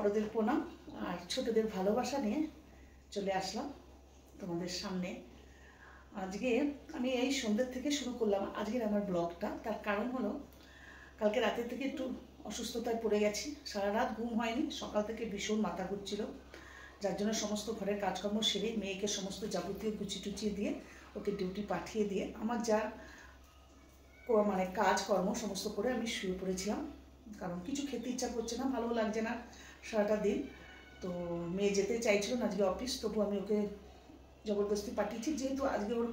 বড়দের প্রণাম আর ছোটদের ভালোবাসা নিয়ে চলে আসলাম তোমাদের সামনে। আজকে আমি এই সন্ধ্যের থেকে শুরু করলাম আজকের আমার ব্লগটা। তার কারণ হলো কালকে রাতের থেকে একটু অসুস্থতায় পড়ে গেছি, সারা রাত ঘুম হয়নি, সকাল থেকে ভীষণ মাথা ঘুরছিল, যার জন্য সমস্ত ঘরের কাজকর্ম সেরে মেয়েকে সমস্ত যাবতীয় গুছিয়ে দিয়ে ওকে ডিউটি পাঠিয়ে দিয়ে আমার যা মানে কাজকর্ম সমস্ত করে আমি শুয়ে পড়েছিলাম। কারণ কিছু খেতে ইচ্ছা করছে না, ভালো লাগছে না সারাটা দিন। তো মেয়ে যেতে চাইছিল না আজকে অফিস, তবু আমি ওকে জবরদস্তি পাঠিয়েছি, যেহেতু আজকে ওর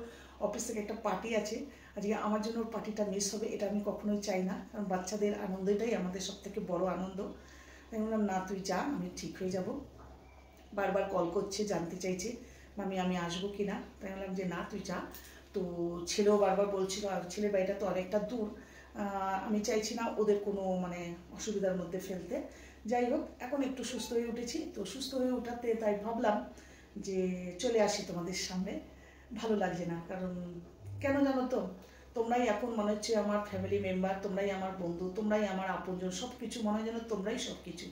অফিস থেকে একটা পার্টি আছে। আজকে আমার জন্য ওর পার্টিটা মিস হবে এটা আমি কখনোই চাই না, কারণ বাচ্চাদের আনন্দটাই আমাদের সবথেকে বড় আনন্দ। তাই বললাম না তুই যা, আমি ঠিক হয়ে যাব। বারবার কল করছে, জানতে চাইছে মামি আমি আসবো কি না। তাই বললাম যে না তুই যা। তো ছেলেও বারবার বলছিল, আর ছেলের বাড়িটা তো অনেকটা দূর, আমি চাইছি না ওদের কোনো মানে অসুবিধার মধ্যে ফেলতে। যাই হোক, এখন একটু সুস্থ হয়ে উঠেছি, তো সুস্থ হয়ে ওঠাতে তাই ভাবলাম যে চলে আসি তোমাদের সামনে। ভালো লাগছে না, কারণ কেন জানো তো, তোমরাই এখন মনে হচ্ছে আমার ফ্যামিলি মেম্বার, তোমরাই আমার বন্ধু, তোমরাই আমার আপনজন, সব কিছু মনে হয় যেন তোমরাই সব কিছু।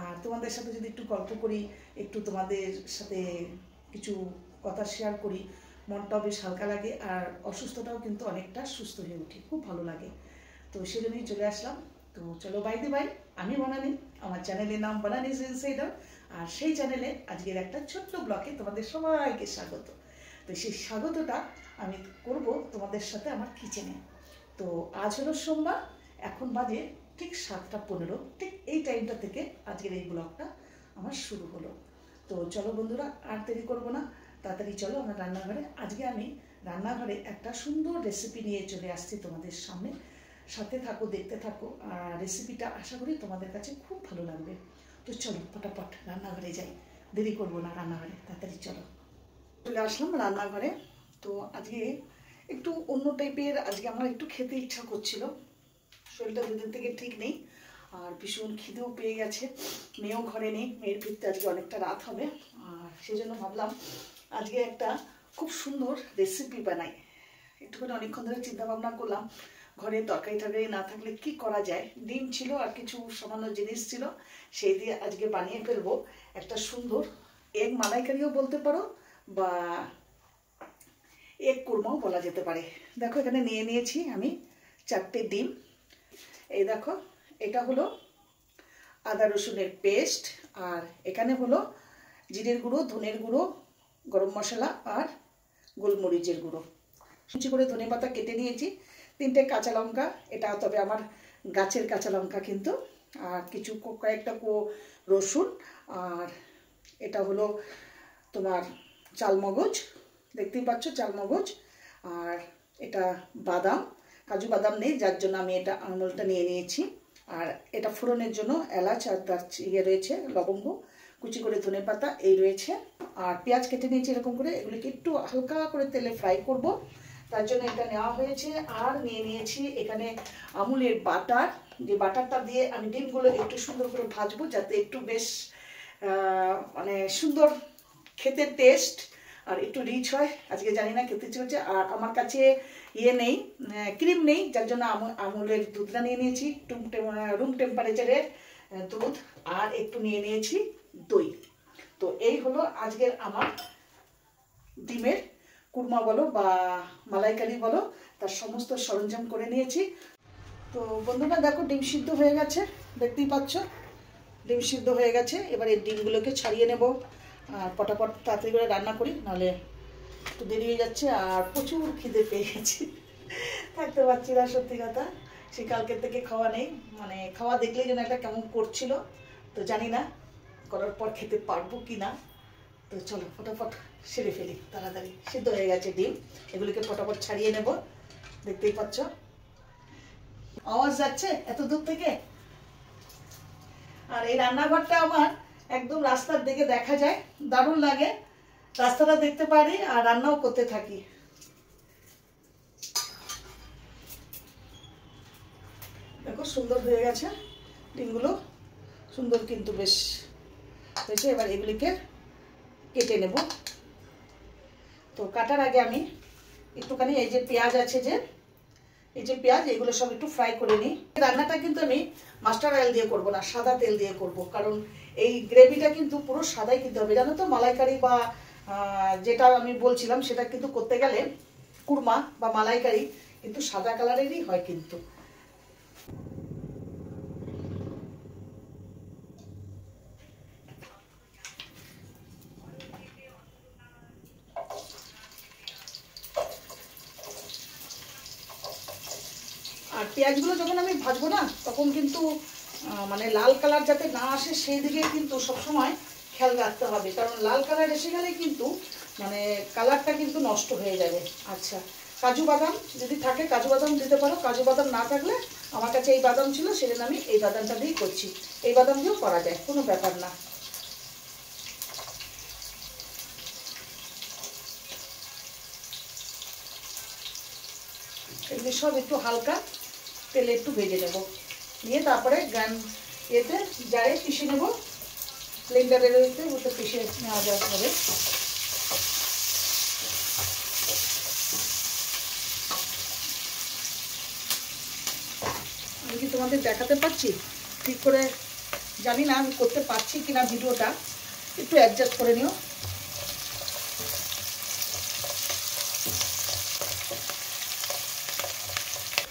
আর তোমাদের সাথে যদি একটু গল্প করি, একটু তোমাদের সাথে কিছু কথা শেয়ার করি, মনটাও বেশ হালকা লাগে, আর অসুস্থতাও কিন্তু অনেকটা সুস্থ হয়ে উঠি, খুব ভালো লাগে। তো সেজন্যই চলে আসলাম। তো চলো বাইদে বাই, আমি বানানি, আমার চ্যানেলের নাম বানানিজ ইনসাইডার, আর সেই চ্যানেলে আজকের একটা ছোট্ট ব্লগে তোমাদের সবাইকে স্বাগত। তো সেই স্বাগতটা আমি করব তোমাদের সাথে আমার কিচেনে। তো আজ হলো সোমবার, এখন বাজে ঠিক 7:15, ঠিক এই টাইমটা থেকে আজকের এই ব্লগটা আমার শুরু হলো। তো চলো বন্ধুরা, আর দেরি করবো না, তাড়াতাড়ি চলো আমার রান্নাঘরে। আজকে আমি রান্নাঘরে একটা সুন্দর রেসিপি নিয়ে চলে আসছি তোমাদের সামনে। সাথে থাকো, দেখতে থাকো, আর রেসিপিটা আশা করি তোমাদের কাছে খুব ভালো লাগবে। তো চলো ফটাফট রান্নাঘরে যাই, দেরি করবো না, রান্নাঘরে তাড়াতাড়ি চলো। চলে আসলাম রান্নাঘরে। তো আজকে একটু অন্য টাইপের, আজকে আমার একটু খেতে ইচ্ছা করছিল, শরীরটা দুদিন থেকে ঠিক নেই, আর ভীষণ খিদেও পেয়ে গেছে, মেয়েও ঘরে নেই, মেয়ের ফিরতে আজকে অনেকটা রাত হবে। আর সেই জন্য ভাবলাম আজকে একটা খুব সুন্দর রেসিপি বানাই। একটুখানি অনেকক্ষণ ধরে চিন্তা ভাবনা করলাম, ঘরে তরকারি টরকারি না থাকলে কি করা যায়। ডিম ছিল আর কিছু সামান্য জিনিস ছিল, সেই দিয়ে আজকে বানিয়ে ফেলবো একটা সুন্দর এগ মালাইকারিও বলতে পারো, বা এগ কুরমাও বলা যেতে পারে। দেখো এখানে নিয়ে নিয়েছি আমি 4টে ডিম। এই দেখো, এটা হলো আদা রসুনের পেস্ট, আর এখানে হলো জিরের গুঁড়ো, ধনের গুঁড়ো, গরম মশলা আর গোলমরিচের গুঁড়ো। কুচি করে ধনে পাতা কেটে নিয়েছি, 3টে কাঁচা লঙ্কা, এটা তবে আমার গাছের কাঁচা লঙ্কা কিন্তু, আর কিছু কয়েকটা রসুন, আর এটা হলো তোমার চালমগজ, দেখতেই পাচ্ছ চালমগজ, আর এটা বাদাম, কাজু বাদাম নেই যার জন্য আমি এটা আমলটা নিয়ে নিয়েছি। আর এটা ফোড়নের জন্য এলাচ আর তার ইয়ে রয়েছে লবঙ্গ, কুচি করে ধনে পাতা এই রয়েছে, আর পেঁয়াজ কেটে নিয়েছি এরকম করে, এগুলিকে একটু হালকা করে তেলে ফ্রাই করব, তার জন্য এটা নেওয়া হয়েছে। আর নিয়ে নিয়েছি এখানে আমুলের বাটার, যে বাটারটা দিয়ে আমি ডিমগুলো একটু সুন্দর করে ভাজবো, যাতে একটু বেশ মানে সুন্দর খেতে টেস্ট আর একটু রিচ হয়। আজকে জানি না খেতে চলছে, আর আমার কাছে ইয়ে নেই, ক্রিম নেই, যার জন্য আমুলের দুধটা নিয়ে নিয়েছি, রুম টেম্পারেচারের দুধ, আর একটু নিয়ে নিয়েছি দই। তো এই হলো আজকের আমার ডিমের কুরমা বলো বা মালাইকারি বলো, তার সমস্ত সরঞ্জাম করে নিয়েছি। তো বন্ধুরা দেখো ডিম সিদ্ধ হয়ে গেছে, দেখতেই পাচ্ছ ডিম সিদ্ধ হয়ে গেছে। এবার এই ডিমগুলোকে ছাড়িয়ে নেব, আর পটাপট তাড়াতাড়ি করে রান্না করি, নাহলে একটু দেরি হয়ে যাচ্ছে। আর প্রচুর খিদে পেয়ে গেছি, থাকতে পারছি না সত্যি কথা, সে কালকের থেকে খাওয়া নেই, মানে খাওয়া দেখলেই যেন একটা কেমন করছিল। তো জানি না করার পর খেতে পারবো কি না। তো চলো ফটাফট সেরে ফেলি, তাড়াতাড়ি সিদ্ধ হয়ে গেছে ডিম, এগুলিকে ফটাফট ছাড়িয়ে নেব। দেখতেই পাচ্ছ আওয়াজ যাচ্ছে এত দূর থেকে। আর এই রান্নাঘরটা আমার একদম রাস্তার দিকে দেখা যায়, দারুণ লাগে, রাস্তাটা দেখতে পারি আর রান্নাও করতে থাকি। দেখো সুন্দর হয়ে গেছে ডিমগুলো, সুন্দর কিন্তু বেশ হয়েছে। এবার এগুলিকে কেটে নেব। তো কাটার আগে আমি একটুখানি এই যে পেঁয়াজ আছে, যে এই যে পেঁয়াজ, এগুলো সব একটু ফ্রাই করে নিই। রান্নাটা কিন্তু আমি মাস্টার্ড অয়েল দিয়ে করব না, সাদা তেল দিয়ে করব, কারণ এই গ্রেভিটা কিন্তু পুরো সাদাই খেতে হবে। জানো তো, মালাইকারি বা যেটা আমি বলছিলাম সেটা কিন্তু করতে গেলে কুরমা বা মালাইকারি কিন্তু সাদা কালারেরই হয় কিন্তু। আর পেঁয়াজগুলো যখন আমি ভাজবো না, তখন কিন্তু মানে লাল কালার যাতে না আসে সেই দিকে কিন্তু সবসময় খেয়াল রাখতে হবে, কারণ লাল কালার এসে গেলে কিন্তু মানে কালারটা কিন্তু নষ্ট হয়ে যাবে। আচ্ছা, কাজু বাদাম যদি থাকে কাজু বাদাম দিতে পারো, কাজু বাদাম না থাকলে আমার কাছে এই বাদাম ছিল, সেজন্য আমি এই বাদামটা দিয়েই করছি। এই বাদাম দিয়েও করা যায়, কোনো ব্যাপার না। এগুলি সব একটু হালকা তেলে একটু ভেজে নেব, নিয়ে তারপরে এতে জারে পিষে নেব, ব্লেন্ডারের ওতে পিষে নেওয়া যাবে। আমি কি তোমাদের দেখাতে পারছি ঠিক করে? জানি না আমি করতে পারছি কিনা, ভিডিওটা একটু অ্যাডজাস্ট করে নিও।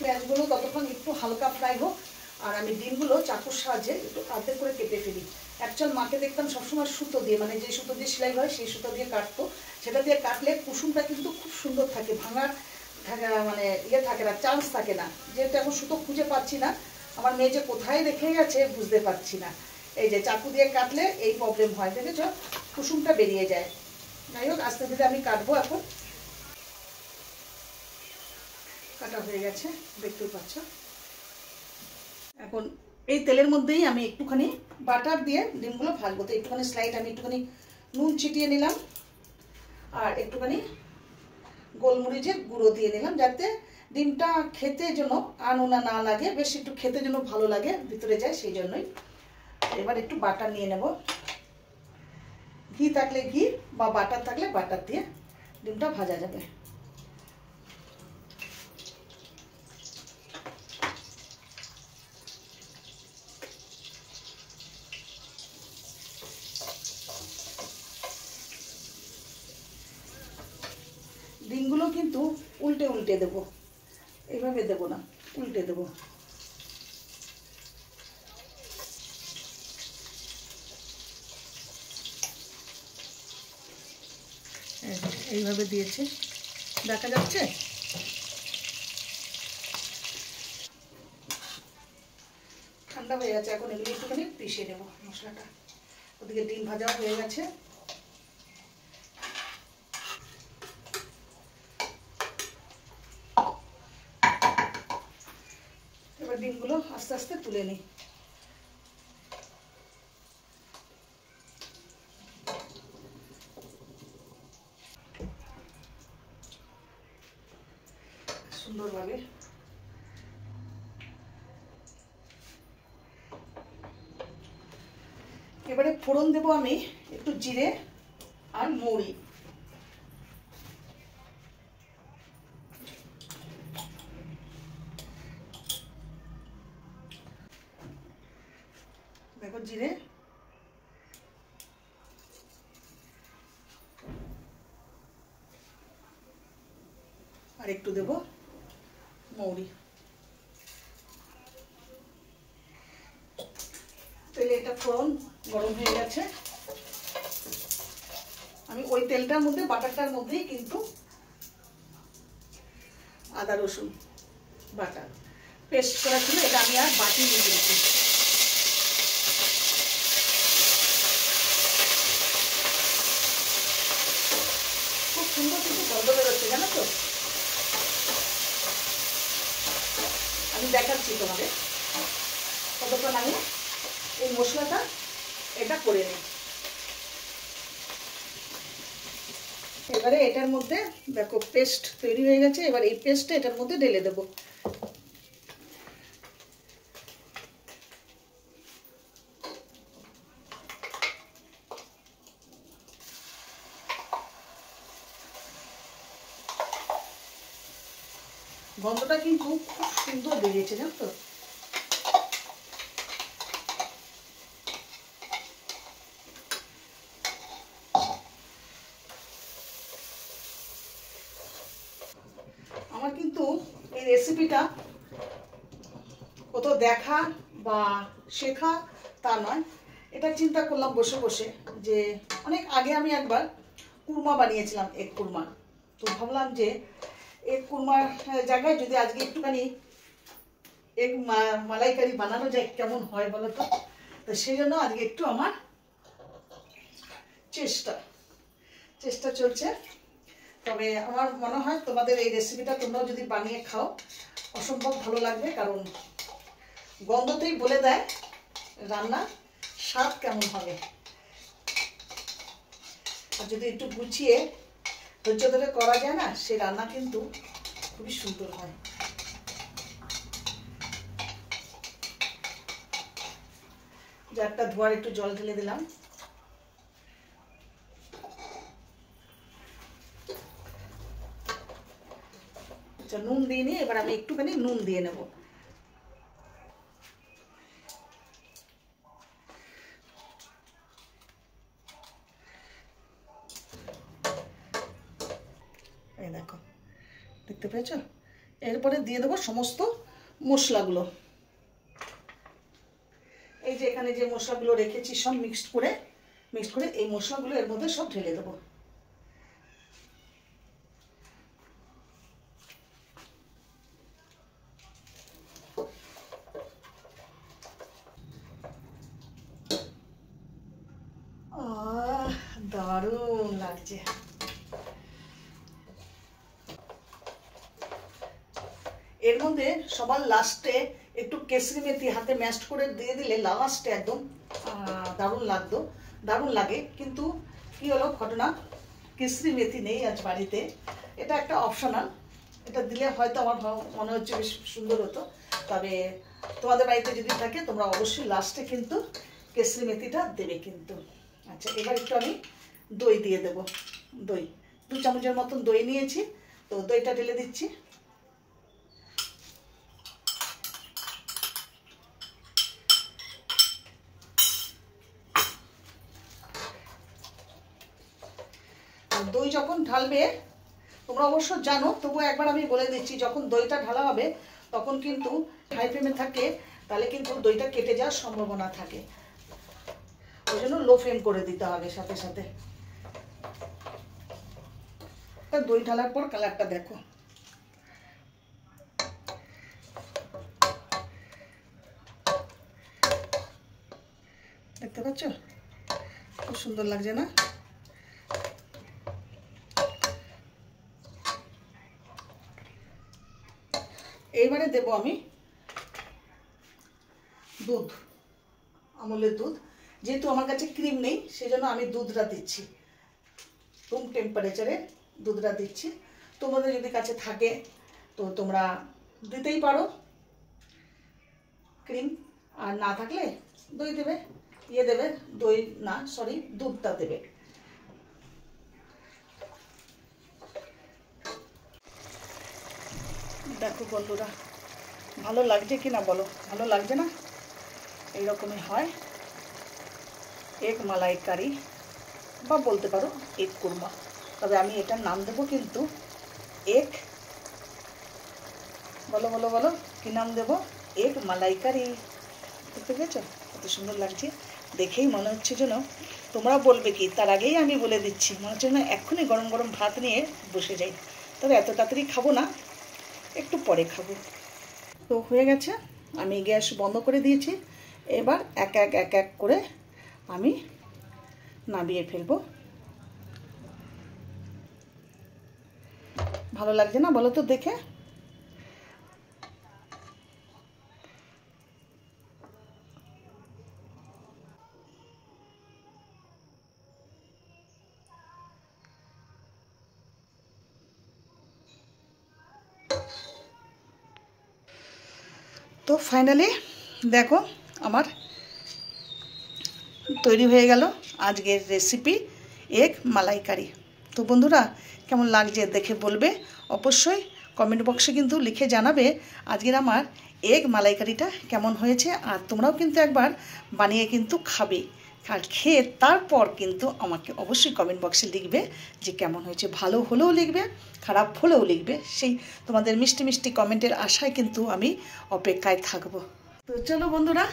পেঁয়াজগুলো ততক্ষণ একটু হালকা ফ্রাই হোক, আর আমি ডিমগুলো চাকুর সাহায্যে একটু আর্ধেক করে কেটে ফেলি। অ্যাকচুয়াল মাকে দেখতাম সবসময় সুতো দিয়ে, মানে যে সুতো দিয়ে সেলাই হয় সেই সুতো দিয়ে কাটতো। সেটা দিয়ে কাটলে কুসুমটা কিন্তু খুব সুন্দর থাকে, ভাঙার মানে থাকে না, চান্স থাকে না। যেহেতু এখন সুতো খুঁজে পাচ্ছি না, আমার মেয়ে যে কোথায় রেখে গেছে বুঝতে পারছি না। এই যে চাকু দিয়ে কাটলে এই প্রবলেম হয়, দেখেছো, কুসুমটা বেরিয়ে যায়। যাই হোক, আস্তে ধীরে আমি কাটবো। এখন কাটা হয়ে গেছে, দেখতেই পাচ্ছ। এখন এই তেলের মধ্যেই আমি একটুখানি বাটার দিয়ে ডিমগুলো ভাজবো। তো একটুখানি স্লাইড আমি একটুখানি নুন ছিটিয়ে নিলাম, আর একটুখানি গোলমরিচের গুঁড়ো দিয়ে নিলাম, যাতে ডিমটা খেতে যেন আনোনা না লাগে, বেশ একটু খেতে যেন ভালো লাগে, ভিতরে যায়, সেই জন্যই। এবার একটু বাটার নিয়ে নেব, ঘি থাকলে ঘি বা বাটার থাকলে বাটার দিয়ে ডিমটা ভাজা যাবে। ডিমগুলো কিন্তু উল্টে উল্টে দেবো, এইভাবে দেবো না, উল্টে দেবো। এইভাবে দিয়েছে, দেখা যাচ্ছে। ঠান্ডা হয়ে গেছে, এখন এগুলো একটুখানি পিষে নেবো মশলাটা। ওদিকে ডিম ভাজা হয়ে গেছে। এবার ডিমগুলো আস্তে আস্তে তুলে নিই। সুন্দরভাবে এবারে ফোড়ন দেবো আমি একটু জিরে আর মৌরি। দেখো, জিরে আর একটু দেবো মৌরি। তেলে এটা ফোড়ন গরম হয়ে গেছে। আমি ওই তেলটার মধ্যে, বাটারটার মধ্যেই কিন্তু আদা রসুন বাটা পেস্ট করা ছিল, এটা আমি আর বাটি দিয়ে দিয়েছি। খুব সুন্দর কিন্তু গন্ধ বেরোচ্ছে, জানো তো। আমি দেখাচ্ছি তোমাদের কতক্ষণ আমি এই মশলাটা এটা করে নিই। এবারে এটার মধ্যে দেখো পেস্ট তৈরি হয়ে গেছে। এবার এই পেস্টটা এটার মধ্যে ঢেলে দেবো। গন্ধটা কিন্তু খুব সুন্দর বেরিয়েছে, জানো তো। আমার কিন্তু এই রেসিপিটা কোথাও দেখা বা শেখা তা নয়, এটা চিন্তা করলাম বসে বসে যে অনেক আগে আমি একবার কুরমা বানিয়েছিলাম, এগ কুরমা। তো ভাবলাম যে এগ কুরমার জায়গায় যদি আজকে একটুখানি এগ মালাইকারি বানানো যায় কেমন হয় বলো তো। তো সেই জন্য আজকে একটু আমার চেষ্টা চলছে। তবে আমার মনে হয় তোমাদের এই রেসিপিটা তোমরাও যদি বানিয়ে খাও অসম্ভব ভালো লাগবে, কারণ গন্ধতেই বলে দেয় রান্নার স্বাদ কেমন হবে। আর যদি একটু গুছিয়ে ধৈর্য ধরে করা যায় না, সে রান্না কিন্তু খুবই সুন্দর হয়। জারটা ধোয়ার একটু জল ঢেলে দিলাম। আচ্ছা, নুন দিয়ে নিয়ে এবার আমি একটুখানি নুন দিয়ে নেব। এই দেখো, দেখতে পেয়েছো? এরপরে দিয়ে দেবো সমস্ত মশলাগুলো। এই যে এখানে যে মশলাগুলো রেখেছি সব মিক্সড করে এই মশলাগুলো এর মধ্যে সব ঢেলে দেবো। দারুণ লাগছে। এর মধ্যে সবার লাস্টে একটু কেসরি মেথি হাতে ম্যাশড করে দিয়ে দিলে লাস্টে একদম দারুণ লাগে। কিন্তু কি হলো ঘটনা, কেসরি মেথি নেই আজ বাড়িতে, এটা একটা অপশনাল। এটা দিলে হয়তো আমার মনে হচ্ছে বেশ সুন্দর হতো। তবে তোমাদের বাড়িতে যদি থাকে তোমরা অবশ্যই লাস্টে কিন্তু কেসরি মেথিটা দেবে কিন্তু। আচ্ছা, এবার একটু আমি দই দিয়ে দেবো। দই 2 চামচের মতন দই নিয়েছি, তো দইটা ঢেলে দিচ্ছি। দই যখন ঢালবে, তোমরা অবশ্য জানো, তবুও একবার আমি বলে দিচ্ছি, যখন দইটা ঢালা হবে তখন কিন্তু হাই ফ্লেমে থাকে, তাহলে কিন্তু দইটা কেটে যাওয়ার সম্ভাবনা থাকে। ওই জন্য লো ফ্লেম করে দিতে হবে সাথে সাথে। দই ঢালার পর কালারটা দেখো, দেখতে পাচ্ছ খুব সুন্দর লাগছে না? এইবারে দেব আমি দুধ, আমুলের দুধ। যেহেতু আমার কাছে ক্রিম নেই সেজন্য আমি দুধটা দিচ্ছি, রুম টেম্পারেচারে দুধটা দিচ্ছি। তোমাদের যদি কাছে থাকে তো তোমরা দিতেই পারো ক্রিম, আর না থাকলে দই দেবে, দুধটা দেবে। দেখো বন্ধুরা, ভালো লাগছে কিনা বলো? ভালো লাগছে না? এইরকমই হয় এগ মালাইকারি, বা বলতে পারো এগ কুরমা। তবে আমি এটার নাম দেবো কিন্তু এগ, বলো কি নাম দেবো? এগ মালাইকারি। দেখতে পেয়েছো কত সুন্দর লাগছে? দেখেই মনে হচ্ছে যেন, তোমরা বলবে কি, তার আগেই আমি বলে দিচ্ছি, মনে হচ্ছে যেন এক্ষুনি গরম গরম ভাত নিয়ে বসে যাই। তবে এত তাড়াতাড়ি খাবো না, একটু পরে খাবো। তো হয়ে গেছে, আমি গ্যাস বন্ধ করে দিয়েছি। এবার এক এক করে আমি নামিয়ে ফেলবো। ভালো লাগছে না বলো তো দেখে? তো ফাইনালি দেখো আমার তৈরি হয়ে গেল আজকের রেসিপি এগ মালাইকারি। তো বন্ধুরা কেমন লাগছে দেখে বলবে, অবশ্যই কমেন্ট বক্সে কিন্তু লিখে জানাবে আজকের আমার এগ মালাইকারিটা কেমন হয়েছে। আর তোমরাও কিন্তু একবার বানিয়ে কিন্তু খাবে, আর খেয়ে তারপর কিন্তু আমাকে অবশ্যই কমেন্ট বক্সে লিখবে যে কেমন হয়েছে। ভালো হলেও লিখবে, খারাপ হলেও লিখবে, সেই তোমাদের মিষ্টি মিষ্টি কমেন্টের আশায় কিন্তু আমি অপেক্ষায় থাকবো। তো চলো বন্ধুরা,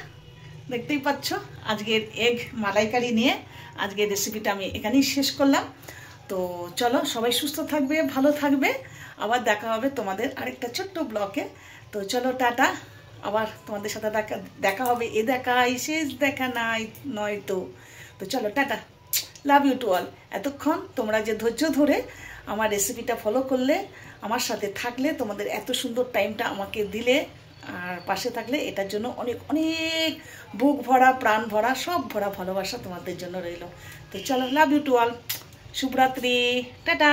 দেখতেই পাচ্ছ আজকের এগ মালাইকারি নিয়ে আজকের রেসিপিটা আমি এখানেই শেষ করলাম। তো চলো, সবাই সুস্থ থাকবে, ভালো থাকবে, আবার দেখা হবে তোমাদের আরেকটা ছোট্ট ব্লগে। তো চলো টাটা, আবার তোমাদের সাথে দেখা হবে। এ দেখাই শেষ দেখা নয় তো। তো চলো tata, love you to all. এতক্ষণ তোমরা যে ধৈর্য ধরে আমার রেসিপিটা ফলো করলে, আমার সাথে থাকলে, তোমাদের এত সুন্দর টাইমটা আমাকে দিলে আর পাশে থাকলে, এটার জন্য অনেক অনেক বুক ভরা, প্রাণ ভরা, সব ভরা ভালোবাসা তোমাদের জন্য রইল। তো চলো, লাভ ইউ টু অল, শুভরাত্রি, টাটা।